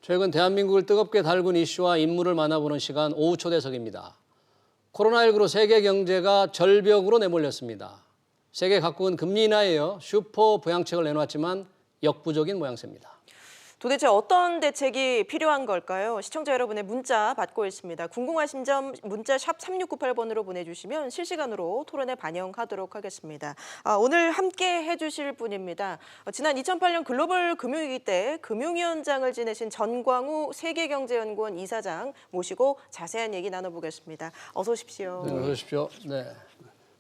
최근 대한민국을 뜨겁게 달군 이슈와 인물을 만나보는 시간 오후 초대석입니다. 코로나19로 세계 경제가 절벽으로 내몰렸습니다. 세계 각국은 금리 인하에 이어 슈퍼 부양책을 내놓았지만 역부족인 모양새입니다. 도대체 어떤 대책이 필요한 걸까요? 시청자 여러분의 문자 받고 있습니다. 궁금하신 점 문자 샵 3698번으로 보내주시면 실시간으로 토론에 반영하도록 하겠습니다. 오늘 함께 해주실 분입니다. 지난 2008년 글로벌 금융위기 때 금융위원장을 지내신 전광우 세계경제연구원 이사장 모시고 자세한 얘기 나눠보겠습니다. 어서 오십시오. 네, 어서 오십시오. 네,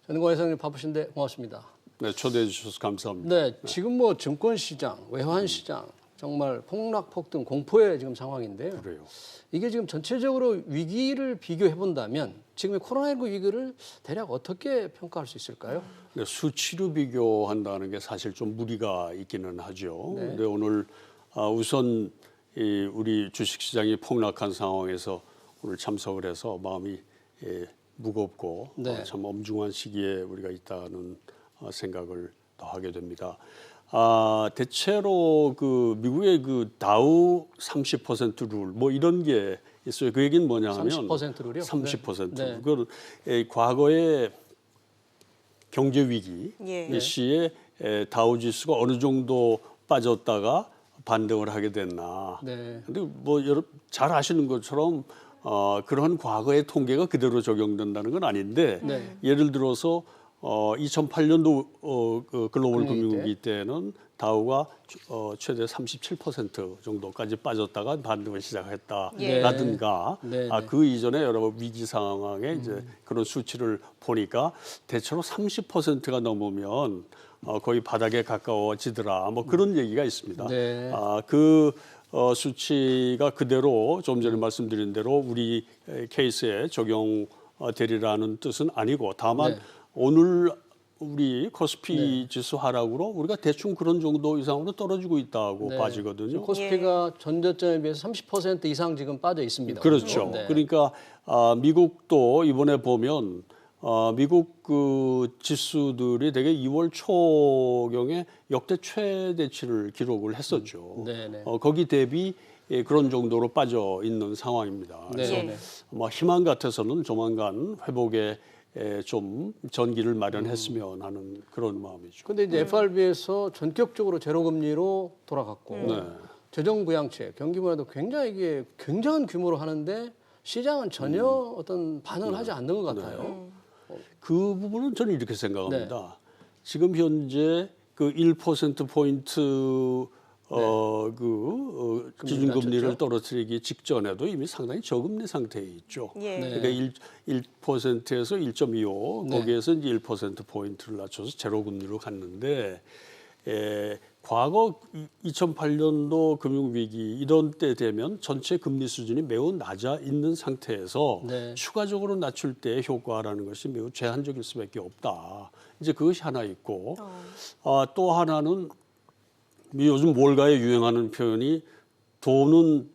전광우 이사장님 바쁘신데 고맙습니다. 네, 초대해 주셔서 감사합니다. 네, 지금 뭐 증권시장, 외환시장 정말 폭락, 폭등, 공포의 지금 상황인데요. 그래요. 이게 지금 전체적으로 위기를 비교해 본다면 지금의 코로나19 위기를 대략 어떻게 평가할 수 있을까요? 네, 수치로 비교한다는 게 사실 좀 무리가 있기는 하죠. 네. 근데 오늘 우선 우리 주식시장이 폭락한 상황에서 오늘 참석을 해서 마음이 무겁고 네. 참 엄중한 시기에 우리가 있다는 생각을 더 하게 됩니다. 대체로 그 미국의 그 다우 30% 룰 뭐 이런 게 있어요. 그 얘기는 뭐냐 하면 30%를요? 30%. 네. 그걸 과거에 경제 위기 예. 시에 다우 지수가 어느 정도 빠졌다가 반등을 하게 됐나. 네. 근데 뭐 여러분 잘 아시는 것처럼 그런 과거의 통계가 그대로 적용된다는 건 아닌데 네. 예를 들어서 2008년도 그 글로벌 금융위기 때는 다우가 최대 37% 정도까지 빠졌다가 반등을 시작했다라든가 네. 그 이전에 여러 위기 상황에 이제 그런 수치를 보니까 대체로 30%가 넘으면 거의 바닥에 가까워지더라 뭐 그런 얘기가 있습니다. 네. 그 수치가 그대로 좀 전에 말씀드린 대로 우리 케이스에 적용되리라는 뜻은 아니고 다만 네. 오늘 우리 코스피 지수 하락으로 우리가 대충 그런 정도 이상으로 떨어지고 있다고 네. 봐지거든요. 코스피가 전저점에 비해서 30% 이상 지금 빠져 있습니다. 그렇죠. 네. 그러니까 미국도 이번에 보면 미국 그 지수들이 되게 2월 초경에 역대 최대치를 기록을 했었죠. 네네. 거기 대비 그런 정도로 빠져 있는 상황입니다. 그래서 네네. 희망 같아서는 조만간 회복에 좀 전기를 마련했으면 하는 그런 마음이죠. 근데 이제 FRB에서 전격적으로 제로 금리로 돌아갔고 네. 재정 부양책, 경기 부양도 굉장히 이게 굉장한 규모로 하는데 시장은 전혀 어떤 반응을 하지 않는 것 같아요. 그 부분은 저는 이렇게 생각합니다. 지금 현재 그 1% 포인트 기준금리를 낮췄죠? 떨어뜨리기 직전에도 이미 상당히 저금리 상태에 있죠. 예. 네. 그러니까 1%에서 1.25 네. 거기에서 이제 1% 포인트를 낮춰서 제로 금리로 갔는데 과거 2008년도 금융위기 이런 때 되면 전체 금리 수준이 매우 낮아 있는 상태에서 네. 추가적으로 낮출 때 효과라는 것이 매우 제한적일 수밖에 없다. 이제 그것이 하나 있고 또 하나는 요즘 몰가에 유행하는 표현이 돈은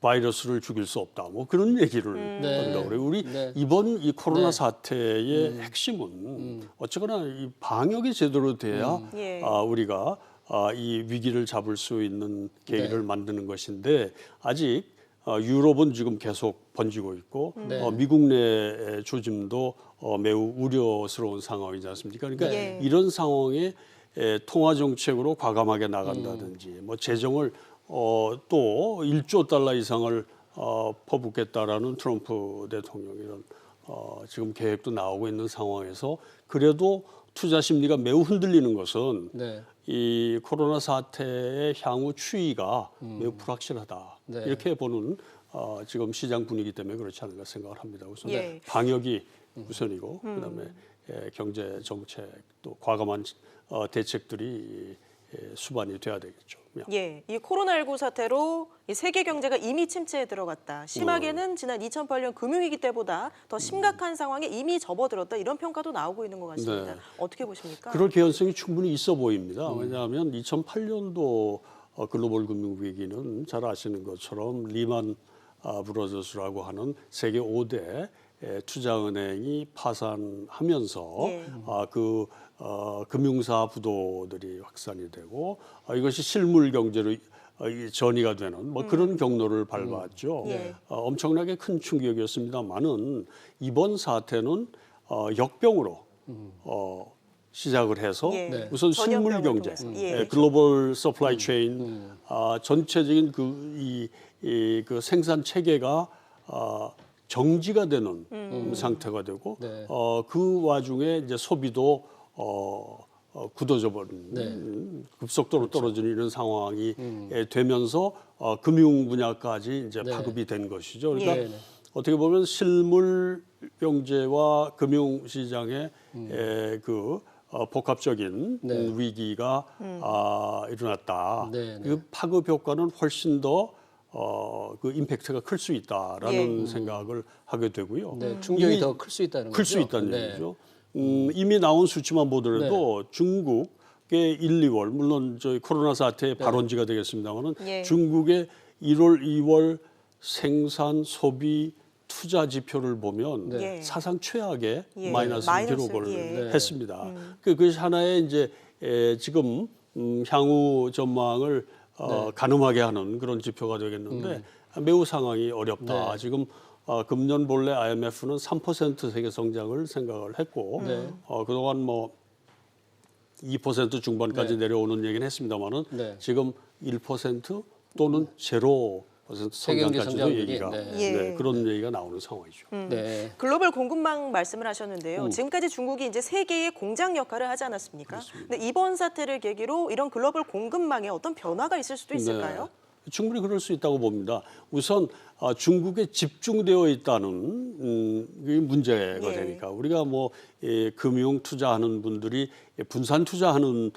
바이러스를 죽일 수 없다. 뭐 그런 얘기를 네. 한다고 그래요. 우리 네. 이번 이 코로나 네. 사태의 핵심은 어쨌거나 이 방역이 제대로 돼야 예. 우리가 이 위기를 잡을 수 있는 계기를 네. 만드는 것인데 아직 유럽은 지금 계속 번지고 있고 네. 미국 내 조짐도 매우 우려스러운 상황이지 않습니까? 그러니까 네. 이런 상황에 통화 정책으로 과감하게 나간다든지 뭐 재정을 또 1조 달러 이상을 퍼붓겠다라는 트럼프 대통령 이런 지금 계획도 나오고 있는 상황에서 그래도 투자 심리가 매우 흔들리는 것은 네. 이 코로나 사태의 향후 추이가 매우 불확실하다. 네. 이렇게 보는 지금 시장 분위기 때문에 그렇지 않은가 생각을 합니다. 우선 예. 방역이 우선이고 그다음에 경제 정책 또 과감한 대책들이 수반이 돼야 되겠죠. 예, 이 코로나19 사태로 이 세계 경제가 이미 침체에 들어갔다. 심하게는 지난 2008년 금융위기 때보다 더 심각한 상황에 이미 접어들었다. 이런 평가도 나오고 있는 것 같습니다. 네. 어떻게 보십니까? 그럴 개연성이 충분히 있어 보입니다. 왜냐하면 2008년도 글로벌 금융위기는 잘 아시는 것처럼 리만 브러더스라고 하는 세계 5대 투자은행이 파산하면서 예. 금융사 부도들이 확산이 되고 이것이 실물 경제로 이 전이가 되는 뭐 그런 경로를 밟았죠. 예. 엄청나게 큰 충격이었습니다만은 이번 사태는 역병으로 시작을 해서 예. 네. 우선 전염병을 식물 경제, 통해서. 예. 글로벌 서플라이 체인, 전체적인 그 생산 체계가 정지가 되는 상태가 되고 네. 그 와중에 이제 소비도 굳어져 버린 네. 급속도로 떨어지는 이런 상황이 되면서 금융 분야까지 이제 네. 파급이 된 것이죠. 그러니까 네, 네. 어떻게 보면 실물 경제와 금융 시장의 그 복합적인 네. 위기가 일어났다. 네, 네. 그 파급 효과는 훨씬 더 그 임팩트가 클 수 있다라는 생각을 하게 되고요. 네, 충격이 이미 더 클 수 있다는 클 거죠. 수 있다는 네. 얘기죠. 이미 나온 수치만 보더라도 중국의 1, 2월 물론 저희 코로나 사태의 발원지가 되겠습니다만은 예. 중국의 1월, 2월 생산, 소비, 투자 지표를 보면 네. 사상 최악의 예. 마이너스 마이너스, 기록을 예. 했습니다. 그것이 하나의 이제 지금 향후 전망을 가늠하게 하는 그런 지표가 되겠는데 매우 상황이 어렵다. 네. 지금 금년 본래 IMF는 3% 세계 성장을 생각을 했고 그동안 뭐 2% 중반까지 네. 내려오는 얘기는 했습니다만은 네. 지금 1% 또는 0% 세계 경제 성장까지도 성장률이, 얘기가 네. 예. 그런 얘기가 나오는 상황이죠. 네. 글로벌 공급망 말씀을 하셨는데요. 지금까지 중국이 이제 세계의 공장 역할을 하지 않았습니까? 근데 이번 사태를 계기로 이런 글로벌 공급망에 어떤 변화가 있을 수도 있을까요? 네. 충분히 그럴 수 있다고 봅니다. 우선 중국에 집중되어 있다는 게 문제가 예. 되니까 우리가 뭐 금융 투자하는 분들이 분산 투자하는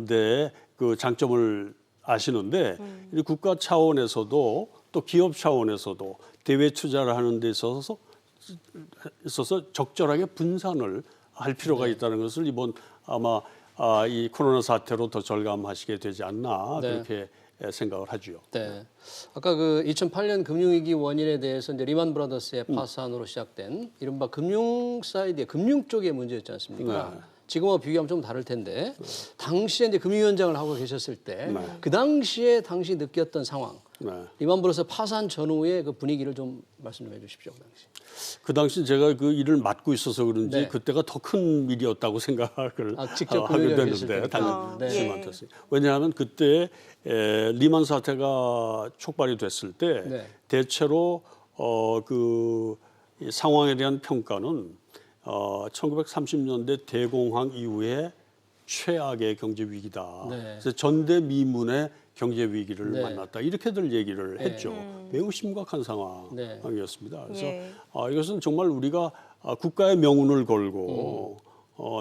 데 그 장점을 아시는데 이 국가 차원에서도 또 기업 차원에서도 대외 투자를 하는 데 있어서 적절하게 분산을 할 필요가 있다는 것을 이번 아마 이 코로나 사태로 더 절감하시게 되지 않나 네. 그렇게 생각을 하죠. 네. 아까 그 2008년 금융위기 원인에 대해서 이제 리만 브라더스의 파산으로 시작된 이른바 금융 사이드의 금융 쪽의 문제였지 않습니까? 네. 지금하고 비교하면 좀 다를 텐데 당시에 이제 금융위원장을 하고 계셨을 때 그 당시에 당시 느꼈던 상황, 네. 리만 브라더스 파산 전후의 그 분위기를 좀 말씀 좀 해주십시오. 그 당시. 그 당시 제가 그 일을 맡고 있어서 그런지 네. 그때가 더 큰 일이었다고 생각을 직접 하게 금융위원장 계실 되는데 때니까. 당연히 왜냐하면 그때 리만 사태가 촉발이 됐을 때 네. 대체로 그 이 상황에 대한 평가는 1930년대 대공황 이후에 최악의 경제 위기다. 네. 그래서 전대미문의 경제 위기를 네. 만났다. 이렇게들 얘기를 했죠. 매우 심각한 네. 상황이었습니다. 그래서 예. 이것은 정말 우리가 국가의 명운을 걸고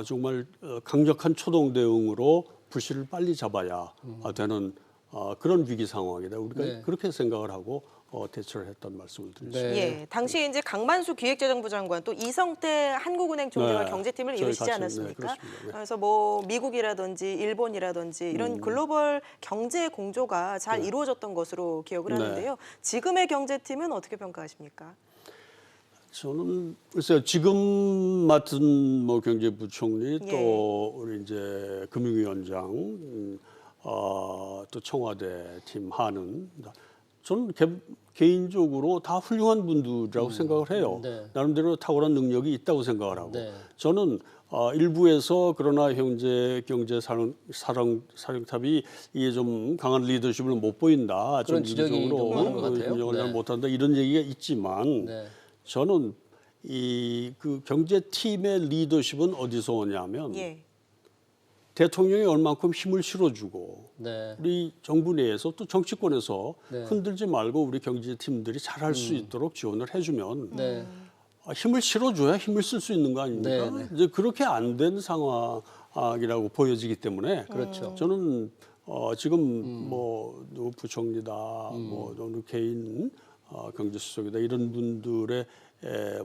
정말 강력한 초동 대응으로 불씨를 빨리 잡아야 되는 그런 위기 상황이다. 우리가 네. 그렇게 생각을 하고 대처를 했던 말씀을 드리겠습니다. 네. 예, 당시에 이제 강만수 기획재정부 장관 또 이성태 한국은행 총재가 네, 경제팀을 저희 이루시지 같이, 않았습니까? 네, 그렇습니다. 네. 그래서 뭐 미국이라든지 일본이라든지 이런 글로벌 경제 공조가 잘 이루어졌던 것으로 기억을 네. 하는데요. 지금의 경제팀은 어떻게 평가하십니까? 저는 글쎄요 지금 맡은 뭐 경제부총리 예. 또 우리 이제 금융위원장 또 청와대 팀 하는 저는 개인적으로 다 훌륭한 분들이라고 생각을 해요. 네. 나름대로 탁월한 능력이 있다고 생각을 하고 네. 저는 일부에서 그러나 경제 사령탑이 이게 좀 강한 리더십을 못 보인다. 그런 지적이 좀 많은 것 같아요. 운영을 잘 네. 못한다 이런 얘기가 있지만 네. 저는 이 그 경제팀의 리더십은 어디서 오냐면 예. 대통령이 얼만큼 힘을 실어주고 네. 우리 정부 내에서 또 정치권에서 네. 흔들지 말고 우리 경제팀들이 잘할 수 있도록 지원을 해주면 네. 힘을 실어줘야 힘을 쓸 수 있는 거 아닙니까? 네, 네. 이제 그렇게 안 된 상황이라고 보여지기 때문에 그렇죠. 저는 지금 뭐 누구 부총리다, 뭐 어느 개인 경제수석이다 이런 분들의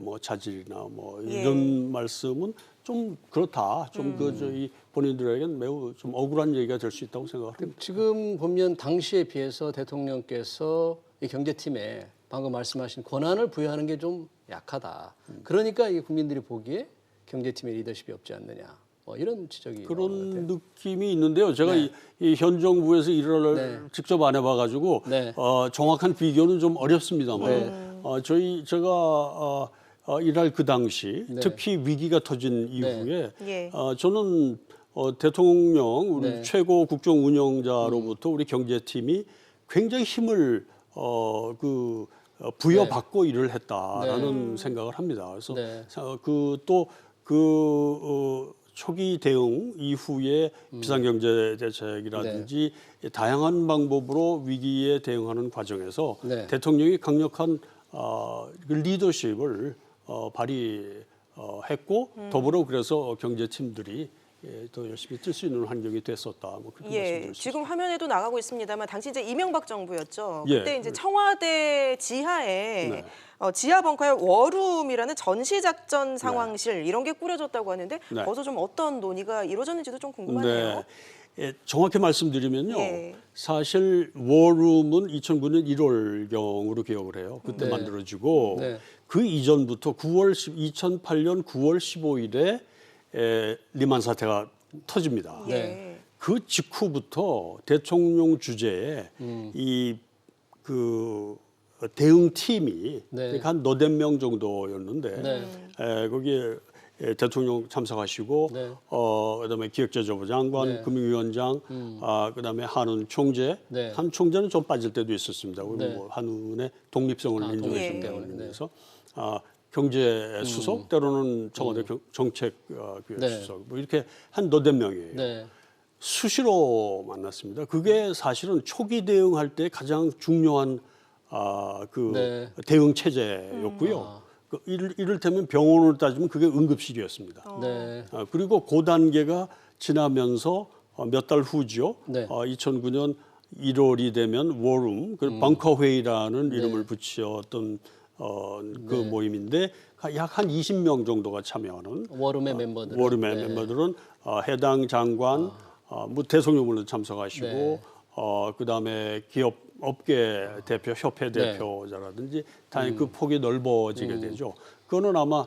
뭐 자질이나 뭐 예. 이런 말씀은 좀 그렇다. 좀 그 저희 본인들에게는 매우 좀 억울한 얘기가 될 수 있다고 생각합니다. 지금 보면 당시에 비해서 대통령께서 이 경제팀에 방금 말씀하신 권한을 부여하는 게 좀 약하다. 그러니까 이 국민들이 보기에 경제팀의 리더십이 없지 않느냐. 이런 지적이 나오는 것 그런 같아요. 느낌이 있는데요. 제가 네. 이현 정부에서 일을 네. 직접 안 해봐가지고 네. 정확한 비교는 좀 어렵습니다만 네. 제가 일할 그 당시 네. 특히 위기가 터진 이후에 예. 저는 대통령 우리 네. 최고 국정 운영자로부터 우리 경제팀이 굉장히 힘을 부여받고 일을 했다라는 생각을 합니다. 그래서 네. 초기 대응 이후에 비상경제 대책이라든지 다양한 방법으로 위기에 대응하는 과정에서 네. 대통령이 강력한 그 리더십을 발휘했고 더불어 그래서 경제팀들이 더 열심히 뛸 수 있는 환경이 됐었다. 뭐 그렇게 예, 말씀드릴 수 지금 화면에도 나가고 있습니다만 당시 이제 이명박 정부였죠. 예. 그때 이제 청와대 지하에 네. 지하 벙커에 워룸이라는 전시 작전 상황실 이런 게 꾸려졌다고 하는데 네. 거기서 좀 어떤 논의가 이루어졌는지도 좀 궁금하네요. 네. 정확히 말씀드리면요. 예. 사실 워룸은 2009년 1월경으로 기억을 해요. 그때 네. 만들어지고 네. 그 이전부터 2008년 9월 15일에 리만 사태가 터집니다. 예. 그 직후부터 대통령 주재에 이 대응팀이 네. 그러니까 한 너댓 명 정도였는데 네. 거기에 대통령 참석하시고 네. 그다음에 기획재정부 장관, 네. 금융위원장, 그다음에 한은 총재, 네. 한 총재는 좀 빠질 때도 있었습니다. 우리 네. 뭐 한은의 독립성을 독립성 인정해준다는 때문에, 네. 의미에서 경제 수석 때로는 청와대 정책 네. 수석 뭐 이렇게 한 너댓 명이에요. 네. 수시로 만났습니다. 그게 사실은 초기 대응할 때 가장 중요한 네. 대응 체제였고요. 이를테면 병원으로 따지면 그게 응급실이었습니다. 네. 그리고 그 단계가 지나면서 몇 달 후죠. 네. 2009년 1월이 되면 워룸, 그 벙커 회의라는 이름을 붙였던 그 모임인데 약 한 20명 정도가 참여하는 워룸의 멤버들. 워룸의 멤버들은 해당 장관, 뭐 대통령 물론 참석하시고, 네. 그다음에 기업 업계 대표, 협회 네. 대표자라든지 당연히 그 폭이 넓어지게 되죠. 그거는 아마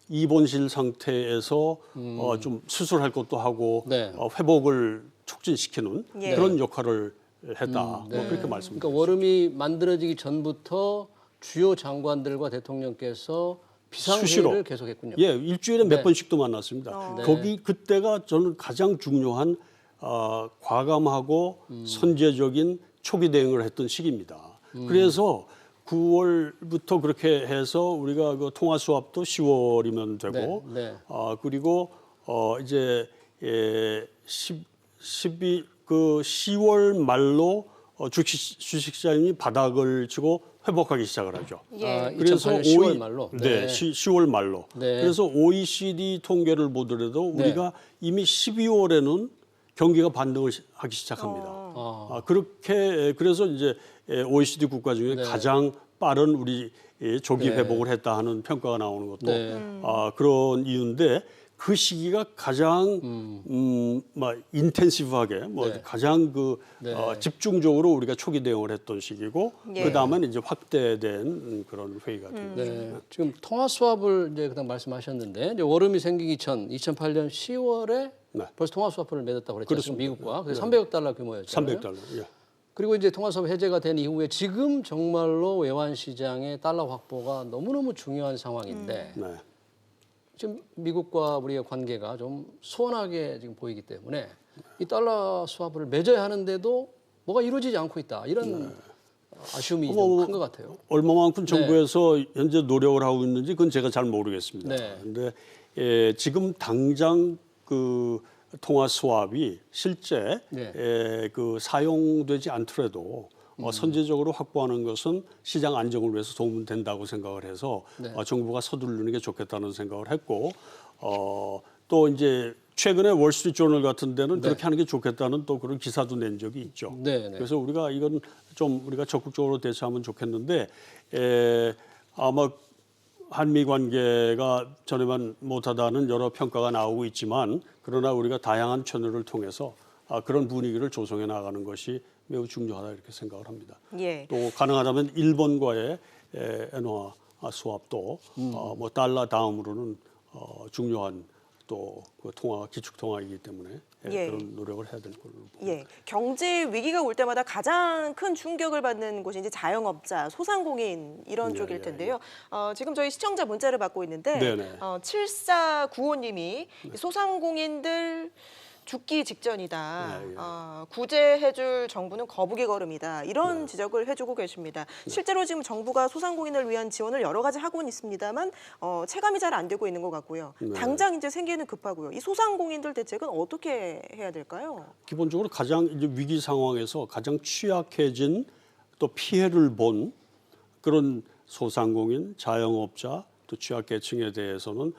입원실 상태에서 좀 수술할 것도 하고 네. 회복을 促진시키는 예. 그런 역할을 했다. 뭐 그렇게 말씀드립니다. 그러니까 워룸이 만들어지기 전부터 주요 장관들과 대통령께서 비상회의를 수시로. 계속했군요. 예, 일주일에 몇 네. 번씩도 만났습니다. 그때가 저는 가장 중요한 과감하고 선제적인 초기 대응을 했던 시기입니다. 그래서 9월부터 그렇게 해서 우리가 그 통화 수합도 10월이면 되고, 네. 그리고 이제 10월 말로 주식시장이 바닥을 치고 회복하기 시작을 하죠. 예. 그래서 2008년 10월 말로. 네, 10월 말로. 네. 그래서 OECD 통계를 보더라도 우리가 이미 12월에는 경기가 반등을 하기 시작합니다. 그래서 이제 OECD 국가 중에 가장 빠른 우리 조기 회복을 했다 하는 평가가 나오는 것도 그런 이유인데 그 시기가 가장 인텐시브하게 가장 집중적으로 우리가 초기 대응을 했던 시기고 그 다음에는 이제 확대된 그런 회의가 됩니다. 네. 지금 통화 수합을 이제 그다음 말씀하셨는데 이제 워룸이 생기기 전 2008년 10월에 벌써 통화 수합을 맺었다고 그랬죠. 그렇습니다. 미국과 그래서 300억 달러 규모였잖아요. 300달러. 예. 그리고 이제 통화 수합 해제가 된 이후에 지금 정말로 외환 시장의 달러 확보가 너무너무 중요한 상황인데 네. 지금 미국과 우리의 관계가 좀 소원하게 지금 보이기 때문에 이 달러 수합을 맺어야 하는데도 뭐가 이루어지지 않고 있다. 이런 아쉬움이 좀 큰 것 같아요. 얼마만큼 정부에서 현재 노력을 하고 있는지 그건 제가 잘 모르겠습니다. 네. 그런데 지금 당장 그 통화 수합이 실제 그 사용되지 않더라도 선제적으로 확보하는 것은 시장 안정을 위해서 도움이 된다고 생각을 해서 정부가 서두르는 게 좋겠다는 생각을 했고 또 이제 최근에 월스트리트저널 같은 데는 그렇게 하는 게 좋겠다는 또 그런 기사도 낸 적이 있죠. 그래서 우리가 이건 좀 우리가 적극적으로 대처하면 좋겠는데 아마 한미 관계가 전에만 못하다는 여러 평가가 나오고 있지만 그러나 우리가 다양한 채널을 통해서 그런 분위기를 조성해 나가는 것이 매우 중요하다 이렇게 생각을 합니다. 예. 또 가능하다면 일본과의 엔화 수합도 뭐 달러 다음으로는 중요한 또 그 기축 통화이기 때문에 예. 그런 노력을 해야 될 걸로 봅니다. 예, 경제 위기가 올 때마다 가장 큰 충격을 받는 곳이 이제 자영업자, 소상공인 이런 예, 쪽일 예, 텐데요. 지금 저희 시청자 문자를 받고 있는데 네네. 7495님이 소상공인들 죽기 직전이다. 예, 예. 구제해줄 정부는 거북이 걸음이다. 이런 지적을 해주고 계십니다. 실제로 지금 정부가 소상공인을 위한 지원을 여러 가지 하고는 있습니다만 체감이 잘 안 되고 있는 것 같고요. 네. 당장 이제 생계는 급하고요. 이 소상공인들 대책은 어떻게 해야 될까요? 기본적으로 가장 이제 위기 상황에서 가장 취약해진 또 피해를 본 그런 소상공인, 자영업자 또 취약계층에 대해서는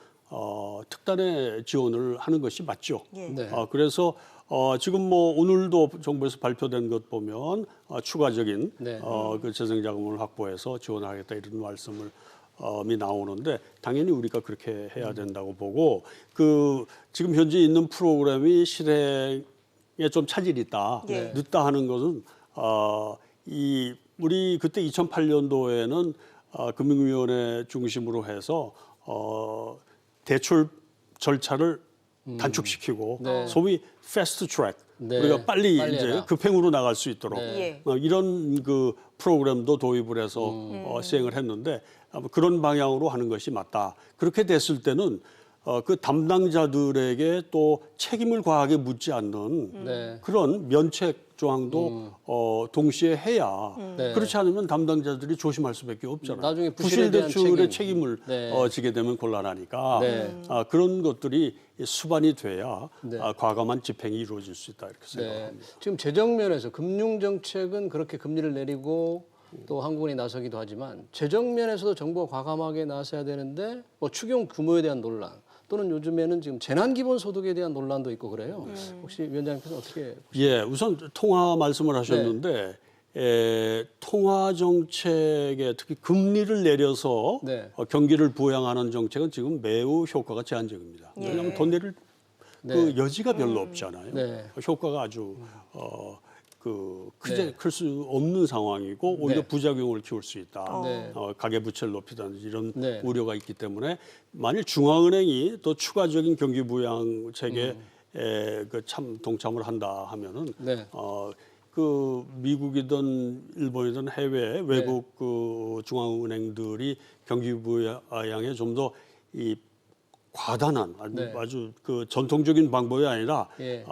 특단의 지원을 하는 것이 맞죠. 예. 네. 그래서 지금 뭐 오늘도 정부에서 발표된 것 보면 추가적인 네. 그 재정 자금을 확보해서 지원하겠다 이런 말씀을 이 나오는데 당연히 우리가 그렇게 해야 된다고 보고 그 지금 현재 있는 프로그램이 실행에 좀 차질이 있다, 예. 늦다 하는 것은 우리 그때 2008년도에는 금융위원회 중심으로 해서 대출 절차를 단축시키고 네. 소위 패스트 트랙 네. 우리가 빨리 빨리 이제 해라. 급행으로 나갈 수 있도록 네. 이런 그 프로그램도 도입을 해서 시행을 했는데 아마 그런 방향으로 하는 것이 맞다. 그렇게 됐을 때는 그 담당자들에게 또 책임을 과하게 묻지 않는 네. 그런 면책 조항도 동시에 해야 네. 그렇지 않으면 담당자들이 조심할 수밖에 없잖아요. 나중에 부실에 대한 부실대출의 책임. 책임을 네. 지게 되면 곤란하니까 네. 그런 것들이 수반이 돼야 네. 과감한 집행이 이루어질 수 있다 이렇게 네. 생각합니다. 지금 재정 면에서 금융 정책은 그렇게 금리를 내리고 또 한국은행이 나서기도 하지만 재정 면에서도 정부가 과감하게 나서야 되는데 뭐 추경 규모에 대한 논란 또는 요즘에는 지금 재난기본소득에 대한 논란도 있고 그래요. 혹시 위원장님께서 어떻게 예, 우선 통화 말씀을 하셨는데 통화 정책에 특히 금리를 내려서 네. 경기를 부양하는 정책은 지금 매우 효과가 제한적입니다. 예. 왜냐하면 돈 내릴 그 여지가 별로 없잖아요. 네. 효과가 아주 네. 클 수 없는 상황이고 오히려 네. 부작용을 키울 수 있다. 네. 가계 부채를 높이다든지 이런 네. 우려가 있기 때문에 만일 중앙은행이 또 추가적인 경기 부양 체계에 참 동참을 한다 하면은 네. 그 미국이든 일본이든 해외 외국 그 중앙은행들이 경기 부양에 좀 더 이 과단한 네. 아주 그 전통적인 방법이 아니라 예.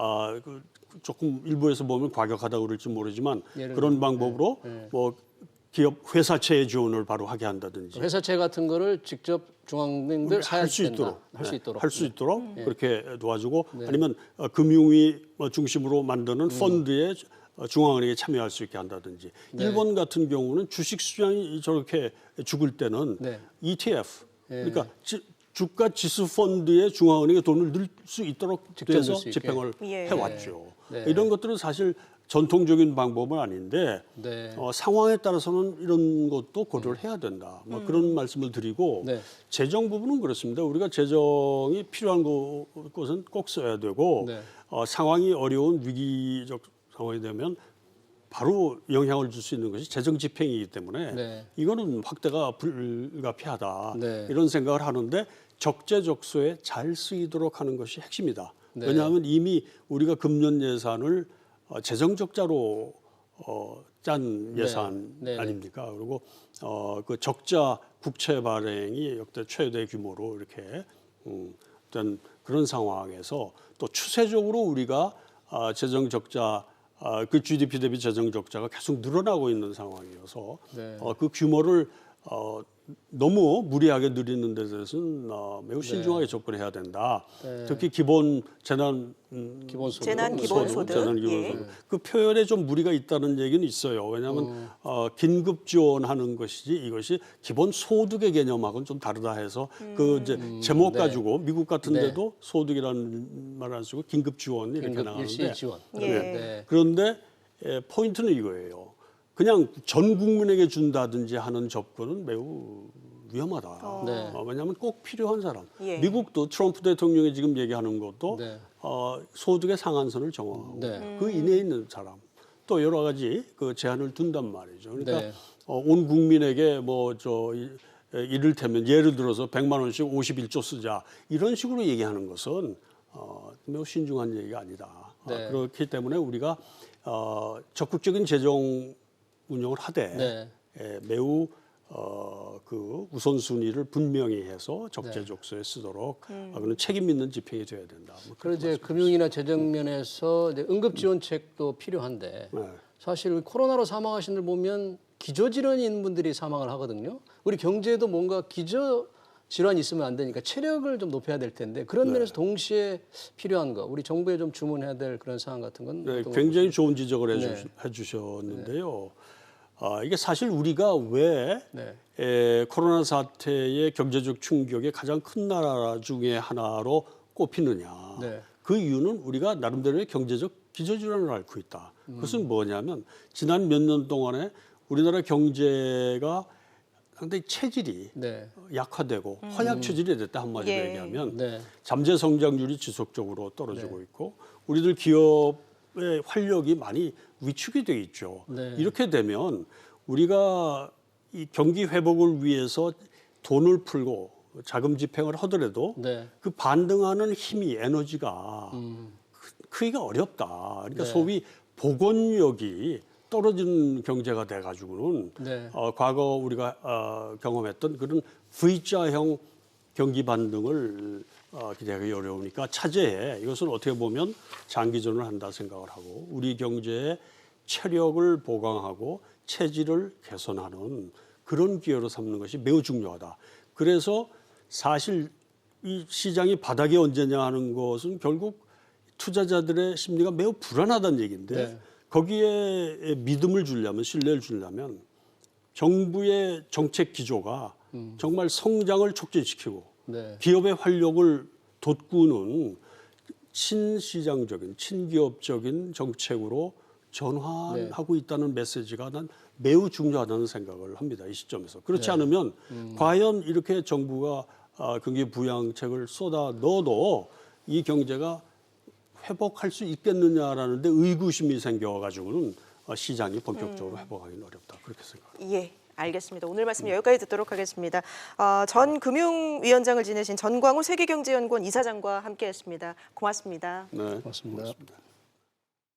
그 조금 일부에서 보면 과격하다고 그럴지 모르지만 예를 그런 방법으로 뭐 기업 회사채의 지원을 바로 하게 한다든지 회사채 같은 거를 직접 중앙은행들 사야 할 수 된다. 있도록 할 수 있도록. 할 수 있도록 그렇게 도와주고 아니면 금융위 중심으로 만드는 펀드에 중앙은행에 참여할 수 있게 한다든지 일본 같은 경우는 주식 시장이 저렇게 죽을 때는 네. ETF 그러니까 주가 지수 펀드에 중앙은행이 돈을 넣을 수 있도록 직접 돼서 넣을 수 있게. 집행을 예. 해왔죠. 네. 이런 것들은 사실 전통적인 방법은 아닌데 네. 상황에 따라서는 이런 것도 고려를 해야 된다. 뭐 그런 말씀을 드리고 네. 재정 부분은 그렇습니다. 우리가 재정이 필요한 곳은 꼭 써야 되고 네. 상황이 어려운 위기적 상황이 되면 바로 영향을 줄 수 있는 것이 재정 집행이기 때문에 네. 이거는 확대가 불가피하다. 네. 이런 생각을 하는데 적재적소에 잘 쓰이도록 하는 것이 핵심이다. 네. 왜냐하면 이미 우리가 금년 예산을 재정 적자로 짠 예산 네. 네. 아닙니까? 그리고 그 적자 국채 발행이 역대 최대 규모로 이렇게 된 그런 상황에서 또 추세적으로 우리가 재정 적자 그 GDP 대비 재정 적자가 계속 늘어나고 있는 상황이어서 네. 그 규모를 너무 무리하게 늘리는 데 대해서는 매우 신중하게 접근해야 된다. 네. 특히 기본 재난 기본소득. 재난기본소득. 재난기본소득. 그 표현에 좀 무리가 있다는 얘기는 있어요. 왜냐하면 긴급 지원하는 것이지 이것이 기본 소득의 개념하고는 좀 다르다 해서 그 이제 제목 네. 가지고 미국 같은 데도 소득이라는 말을 안 쓰고 긴급 지원 이렇게 긴급 나가는데 일시 지원. 예. 네. 그런데 포인트는 이거예요. 그냥 전 국민에게 준다든지 하는 접근은 매우 위험하다. 네. 왜냐하면 꼭 필요한 사람. 예. 미국도 트럼프 대통령이 지금 얘기하는 것도 네. 소득의 상한선을 정하고 네. 그 이내에 있는 사람 또 여러 가지 그 제한을 둔단 말이죠. 그러니까 네. 온 국민에게 이를테면 예를 들어서 100만 원씩 51조 쓰자 이런 식으로 얘기하는 것은 매우 신중한 얘기가 아니다. 네. 그렇기 때문에 우리가 적극적인 재정 운영을 하되 네. 매우 그 우선순위를 분명히 해서 적재적소에 쓰도록 그런 책임 있는 집행이 되어야 된다. 뭐 그리고 이제 금융이나 재정 면에서 이제 응급지원책도 필요한데 네. 사실 코로나로 사망하신 분들 보면 기저질환인 분들이 사망을 하거든요. 우리 경제에도 뭔가 기저질환이 있으면 안 되니까 체력을 좀 높여야 될 텐데 그런 면에서 동시에 필요한 거 우리 정부에 좀 주문해야 될 그런 사항 같은 건 네, 어떤 굉장히 좋은 지적을 네. 해주셨는데요. 이게 사실 우리가 왜 네. 코로나 사태의 경제적 충격이 가장 큰 나라 중에 하나로 꼽히느냐. 네. 그 이유는 우리가 나름대로의 경제적 기저질환을 앓고 있다. 그것은 뭐냐면 지난 몇 년 동안에 우리나라 경제가 상당히 체질이 네. 약화되고 허약 체질이 됐다 한마디로 예. 얘기하면 네. 잠재 성장률이 지속적으로 떨어지고 있고 우리들 기업의 활력이 많이 위축이 돼 있죠. 네. 이렇게 되면 우리가 이 경기 회복을 위해서 돈을 풀고 자금 집행을 하더라도 네. 그 반등하는 힘이 에너지가 크기가 어렵다. 그러니까 네. 소위 복원력이 떨어지는 경제가 돼가지고는 네. 과거 우리가 경험했던 그런 V자형 경기 반등을 기대하기 어려우니까 차제에 이것은 어떻게 보면 장기전을 한다 생각을 하고 우리 경제의 체력을 보강하고 체질을 개선하는 그런 기회로 삼는 것이 매우 중요하다. 그래서 사실 이 시장이 바닥이 언제냐 하는 것은 결국 투자자들의 심리가 매우 불안하다는 얘기인데 네. 거기에 믿음을 주려면 신뢰를 주려면 정부의 정책 기조가 정말 성장을 촉진시키고 네. 기업의 활력을 돋구는 친시장적인 친기업적인 정책으로 전환하고 있다는 메시지가 난 매우 중요하다는 생각을 합니다. 이 시점에서. 그렇지 않으면 과연 이렇게 정부가 경기 부양책을 쏟아 넣어도 이 경제가 회복할 수 있겠느냐라는 데 의구심이 생겨가지고는 시장이 본격적으로 회복하기는 어렵다. 그렇게 생각합니다. 예. 알겠습니다. 오늘 말씀 여기까지 듣도록 하겠습니다. 전 금융위원장을 지내신 전광훈 세계경제연구원 이사장과 함께했습니다. 고맙습니다. 네, 고맙습니다. 고맙습니다.